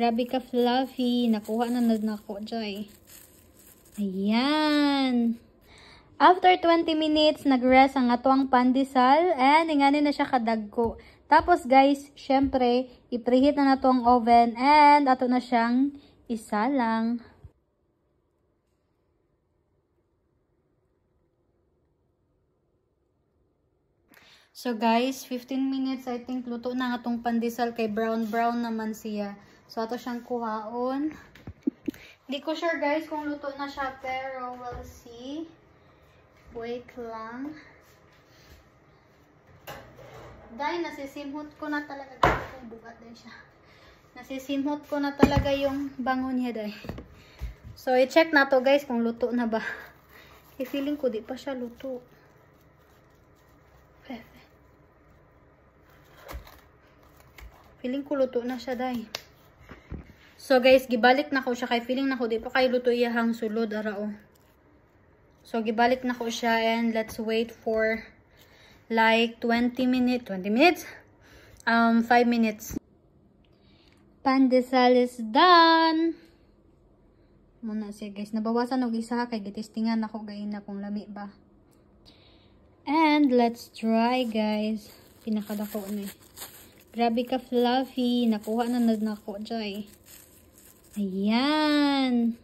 Grabe ka fluffy. Nakuha na nako, Joy. Ayan. After 20 minutes, nag-rest ang atuang pandesal and ingani na siya kadagko. Tapos guys, syempre, i-preheat na nato ang oven and ato na siyang isalang. So guys, 15 minutes I think luto na nga tong pandesal kay brown naman siya. So ato siyang kuhaon. Hindi ko sure guys kung luto na siya pero we'll see. Wait lang. Dahil nasisimhot ko na talaga. Bugat din siya. Nasisimhot ko na talaga yung bangon niya dahil. So i-check na to guys kung luto na ba. I-feeling ko di pa siya luto. Feeling ko luto na siya dahil. So guys, gibalik na ko siya kay feeling na ko di pa kay luto iyahang sulod arao. So gibalik na ko siya and let's wait for like 20 minutes. 5 minutes. Pandesal is done. Muna siya guys. Nabawasan og isa kay gitistingan ako gayon na kung lami ba. And let's try guys. Pinakadako ni. Grabe ka fluffy. Nakuha na nako, Joy. Ayan.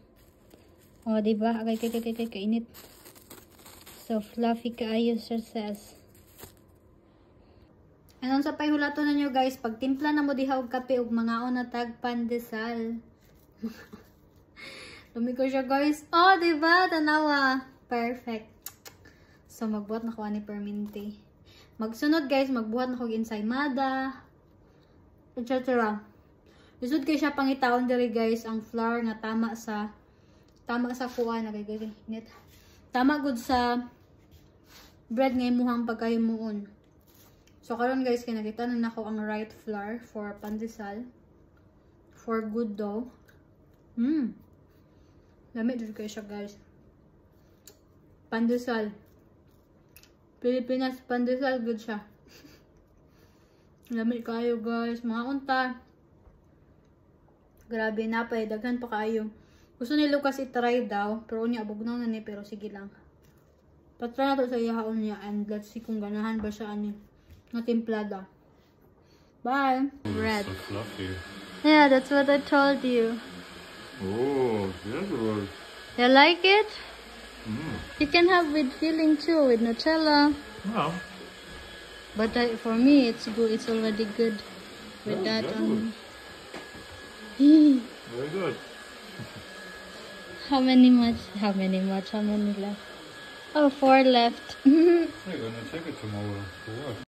O, diba? Agay, kainit. So, fluffy kaayo, sir says. Anong sa payhulato na nyo, guys? Pag timpla na mo diha og kape og mga na tag pandesal. Lumi ko siya, guys. Oh, diba? Tanawa. Perfect. So, magbuhat na ko ani permente. Magsunod, guys. Magbuhat na ko ensaymada. Etc. Lisod kay siya pangitaon diri guys ang flour nga tama sa kuha na guys. Tama gud sa bread nga imuhang pagkahimuon. So karon guys kay nakita na nako ang right flour for pandesal for good dough. Lamig jud kay siya guys. Pandesal. Pilipinas pandesal good siya. Lamig kayo guys, mga unta. Grabe na pa, daghan pa kayo. Gusto ni Lucas i-try daw, pero niya abog na ni, pero sige lang. Patry na to sa ihaon niya and let's see kung ganahan ba siya ani na timplada. Bye. Red. So fluffy. Yeah, that's what I told you. Oh, that's good. You like it? You can have with filling too, with Nutella. Well. But for me, it's good. It's already good with that. Very good. How many left? Oh, 4 left. You're gonna take it tomorrow for what?